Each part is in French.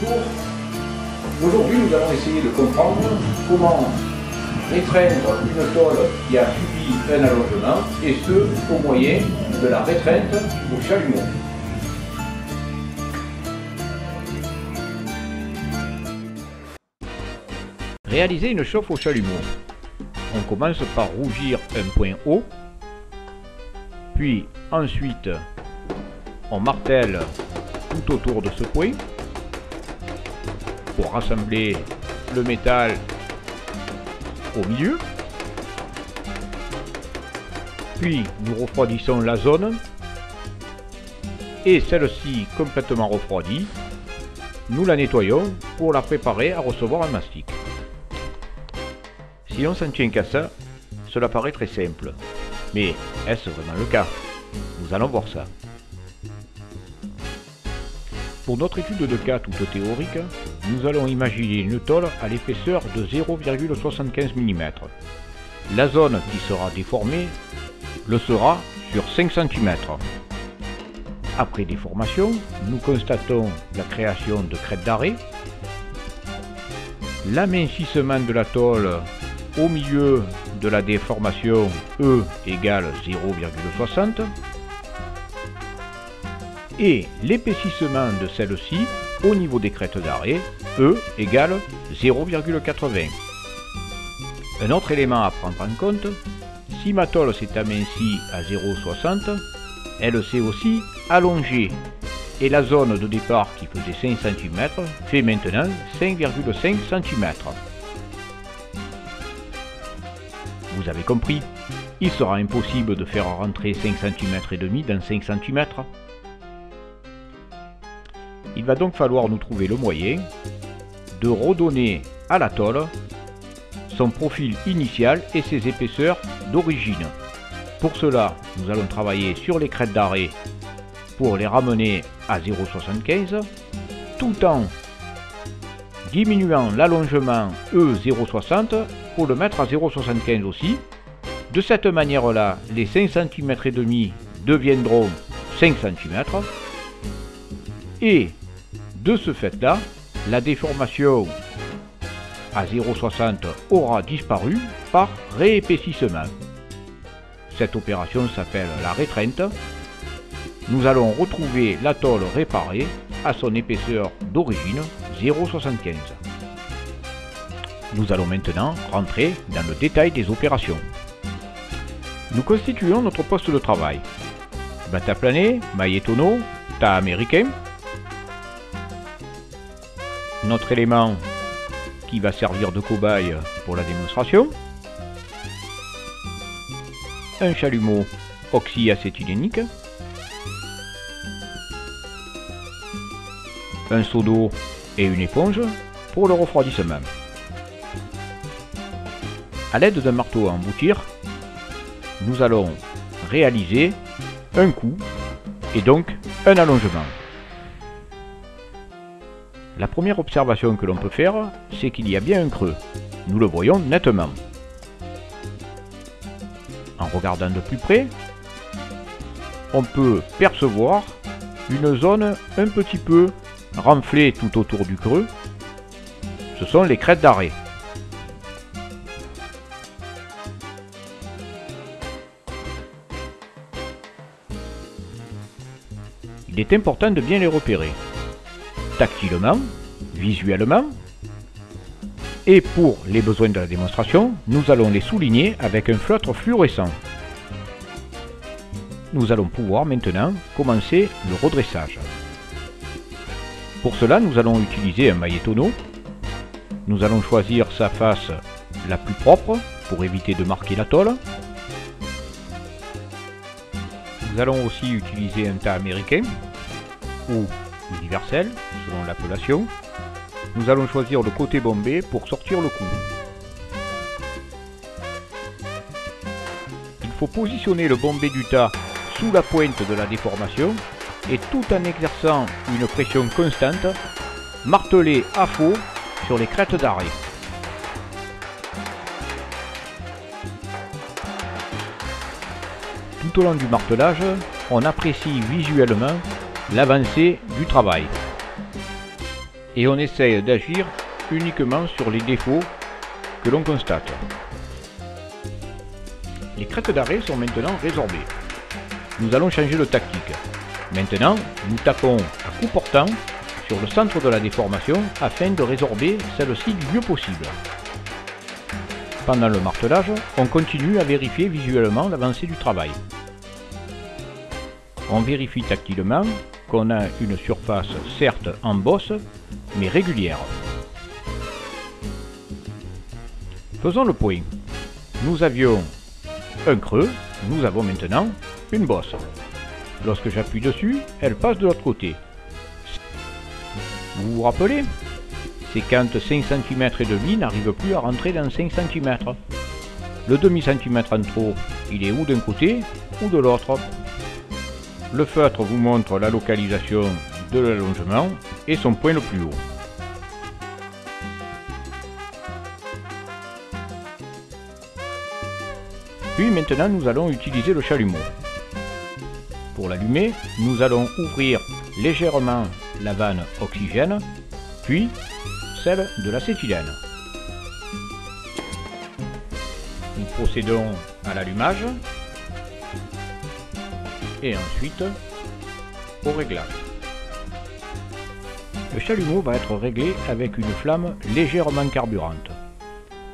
Bonjour. Aujourd'hui, nous allons essayer de comprendre comment rétraindre une tôle qui a subi un allongement, et ce, au moyen de la rétrainte au chalumeau. Réaliser une chauffe au chalumeau. On commence par rougir un point haut, puis ensuite on martèle tout autour de ce point pour rassembler le métal au milieu. Puis nous refroidissons la zone, et celle-ci complètement refroidie, nous la nettoyons pour la préparer à recevoir un mastic. Si on s'en tient qu'à ça, cela paraît très simple. Mais est-ce vraiment le cas? Nous allons voir ça. Pour notre étude de cas toute théorique, nous allons imaginer une tôle à l'épaisseur de 0,75 mm. La zone qui sera déformée le sera sur 5 cm. Après déformation, nous constatons la création de crêtes d'arrêt, l'amincissement de la tôle au milieu de la déformation E égale 0,60 et l'épaississement de celle-ci au niveau des crêtes d'arrêt E égale 0,80. Un autre élément à prendre en compte, si ma tôle s'est amincie à 0,60, elle s'est aussi allongée, et la zone de départ qui faisait 5 cm fait maintenant 5,5 cm. Vous avez compris, il sera impossible de faire rentrer 5 cm et demi dans 5 cm. Il va donc falloir nous trouver le moyen de redonner à la tôle son profil initial et ses épaisseurs d'origine. Pour cela, nous allons travailler sur les crêtes d'arrêt pour les ramener à 0,75 tout en diminuant l'allongement E0,60 pour le mettre à 0,75 aussi. De cette manière-là, les 5 cm et demi deviendront 5 cm. Et de ce fait-là, la déformation à 0,60 aura disparu par réépaississement. Cette opération s'appelle la rétrainte. Nous allons retrouver la tôle réparée à son épaisseur d'origine 0,75. Nous allons maintenant rentrer dans le détail des opérations. Nous constituons notre poste de travail. Bata plané, maillet tonneau, tas américain. Notre élément qui va servir de cobaye pour la démonstration. Un chalumeau oxyacétylénique. Un seau d'eau et une éponge pour le refroidissement. A l'aide d'un marteau à emboutir, nous allons réaliser un coup et donc un allongement. La première observation que l'on peut faire, c'est qu'il y a bien un creux. Nous le voyons nettement. En regardant de plus près, on peut percevoir une zone un petit peu renflée tout autour du creux. Ce sont les crêtes d'arrêt. Il est important de bien les repérer, tactilement, visuellement, et pour les besoins de la démonstration, nous allons les souligner avec un feutre fluorescent. Nous allons pouvoir maintenant commencer le redressage. Pour cela, nous allons utiliser un maillet tonneau. Nous allons choisir sa face la plus propre pour éviter de marquer la tôle. Nous allons aussi utiliser un tas américain ou universel, selon l'appellation. Nous allons choisir le côté bombé pour sortir le coup. Il faut positionner le bombé du tas sous la pointe de la déformation et tout en exerçant une pression constante, marteler à faux sur les crêtes d'arrêt. Tout au long du martelage, on apprécie visuellement l'avancée du travail. et on essaye d'agir uniquement sur les défauts que l'on constate. Les crêtes d'arrêt sont maintenant résorbées. Nous allons changer de tactique. Maintenant, nous tapons à coup portant sur le centre de la déformation afin de résorber celle-ci du mieux possible. Pendant le martelage, on continue à vérifier visuellement l'avancée du travail. On vérifie tactilement qu'on a une surface certes en bosse, mais régulière. Faisons le point. Nous avions un creux, nous avons maintenant une bosse. Lorsque j'appuie dessus, elle passe de l'autre côté. Vous vous rappelez? C'est quand 5 cm et demi n'arrive plus à rentrer dans 5 cm. Le demi-centimètre en trop, il est ou d'un côté ou de l'autre. Le feutre vous montre la localisation de l'allongement et son point le plus haut. Puis maintenant nous allons utiliser le chalumeau. Pour l'allumer, nous allons ouvrir légèrement la vanne oxygène, puis celle de l'acétylène. Nous procédons à l'allumage et ensuite au réglage. Le chalumeau va être réglé avec une flamme légèrement carburante.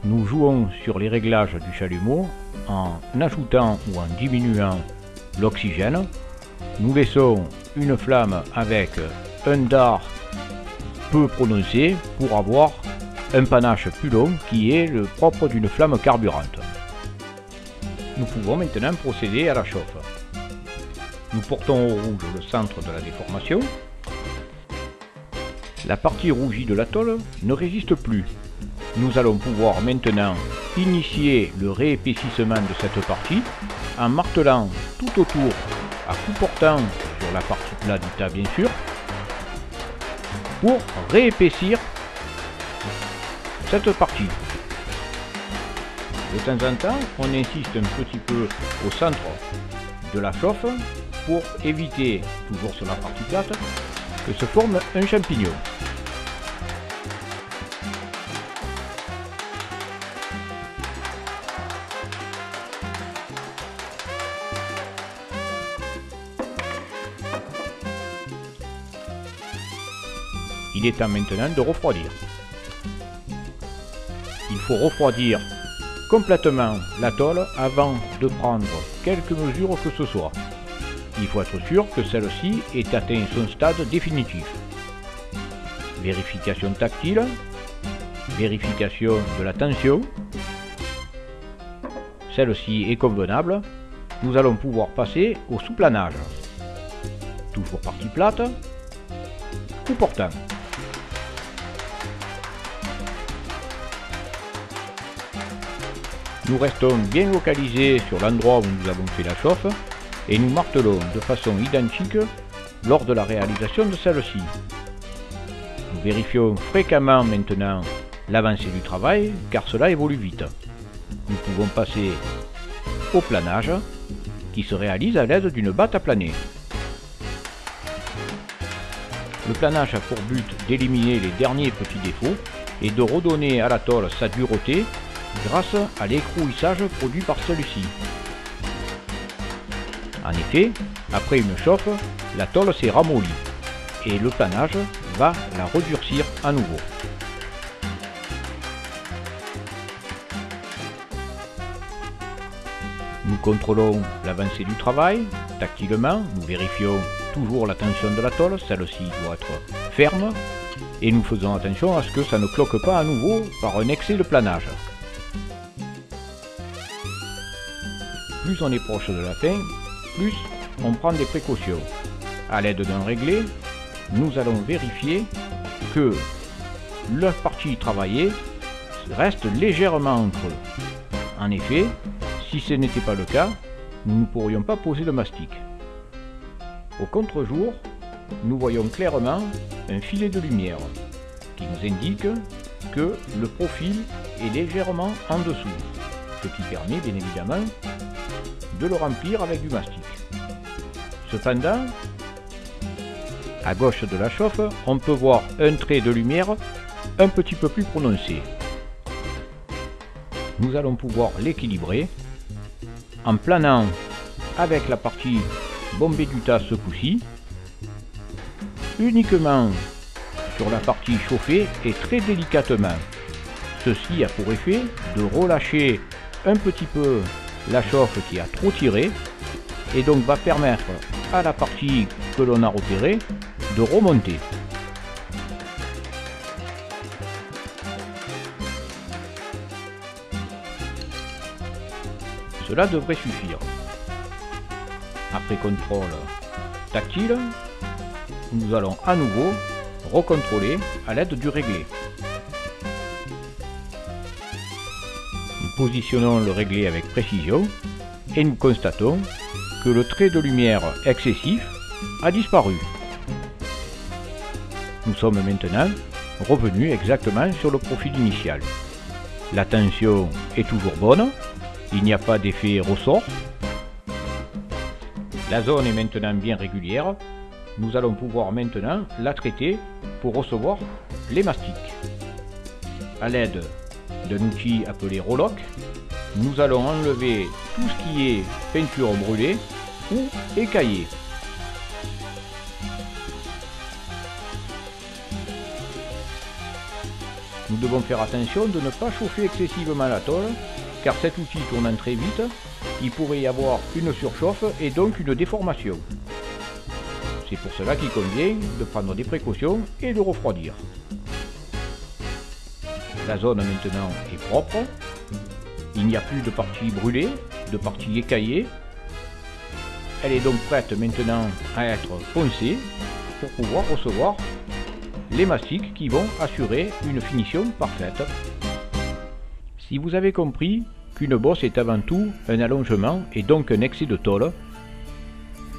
Nous jouons sur les réglages du chalumeau en ajoutant ou en diminuant l'oxygène. Nous laissons une flamme avec un dard peu prononcé pour avoir un panache plus long qui est le propre d'une flamme carburante. Nous pouvons maintenant procéder à la chauffe. Nous portons au rouge le centre de la déformation. La partie rougie de la tôle ne résiste plus. Nous allons pouvoir maintenant initier le réépaississement de cette partie en martelant tout autour à coup portant sur la partie plate du tas bien sûr pour réépaissir cette partie. De temps en temps, on insiste un petit peu au centre de la chauffe pour éviter, toujours sur la partie plate, que se forme un champignon. Il est temps maintenant de refroidir. Il faut refroidir complètement la tôle avant de prendre quelque mesure que ce soit. Il faut être sûr que celle-ci ait atteint son stade définitif. Vérification tactile, vérification de la tension. Celle-ci est convenable. Nous allons pouvoir passer au souplanage. Toujours partie plate, coup portant. Nous restons bien localisés sur l'endroit où nous avons fait la chauffe et nous martelons de façon identique lors de la réalisation de celle-ci. Nous vérifions fréquemment maintenant l'avancée du travail car cela évolue vite. Nous pouvons passer au planage qui se réalise à l'aide d'une batte à planer. Le planage a pour but d'éliminer les derniers petits défauts et de redonner à la tôle sa dureté grâce à l'écrouissage produit par celui-ci. En effet, après une chauffe, la tôle s'est ramollie et le planage va la redurcir à nouveau. Nous contrôlons l'avancée du travail tactilement, nous vérifions toujours la tension de la tôle, celle-ci doit être ferme et nous faisons attention à ce que ça ne cloque pas à nouveau par un excès de planage. Plus on est proche de la fin, plus on prend des précautions. À l'aide d'un réglé, nous allons vérifier que la partie travaillée reste légèrement en creux. En effet, si ce n'était pas le cas, nous ne pourrions pas poser le mastic. Au contre-jour, nous voyons clairement un filet de lumière qui nous indique que le profil est légèrement en dessous, ce qui permet bien évidemment de le remplir avec du mastic. Cependant, À gauche de la chauffe, on peut voir un trait de lumière un petit peu plus prononcé. Nous allons pouvoir l'équilibrer en planant avec la partie bombée du tas ce coup-ci, uniquement sur la partie chauffée et très délicatement. Ceci a pour effet de relâcher un petit peu la chauffe qui a trop tiré et donc va permettre à la partie que l'on a repérée de remonter. Cela devrait suffire. Après contrôle tactile, nous allons à nouveau recontrôler à l'aide du réglé. Nous positionnons le réglé avec précision et nous constatons que le trait de lumière excessif a disparu. Nous sommes maintenant revenus exactement sur le profil initial. La tension est toujours bonne, il n'y a pas d'effet ressort. La zone est maintenant bien régulière. Nous allons pouvoir maintenant la traiter pour recevoir les mastiques. À l'aide d'un outil appelé Roloc, nous allons enlever tout ce qui est peinture brûlée ou écaillée. Nous devons faire attention de ne pas chauffer excessivement la tôle, car cet outil tournant très vite, il pourrait y avoir une surchauffe et donc une déformation. C'est pour cela qu'il convient de prendre des précautions et de refroidir. La zone maintenant est propre, il n'y a plus de partie brûlée, de partie écaillée. Elle est donc prête maintenant à être poncée pour pouvoir recevoir les mastiques qui vont assurer une finition parfaite. Si vous avez compris qu'une bosse est avant tout un allongement et donc un excès de tôle,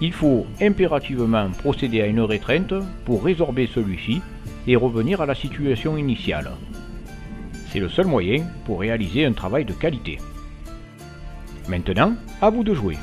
il faut impérativement procéder à une rétreinte pour résorber celui-ci et revenir à la situation initiale. C'est le seul moyen pour réaliser un travail de qualité. Maintenant, à vous de jouer.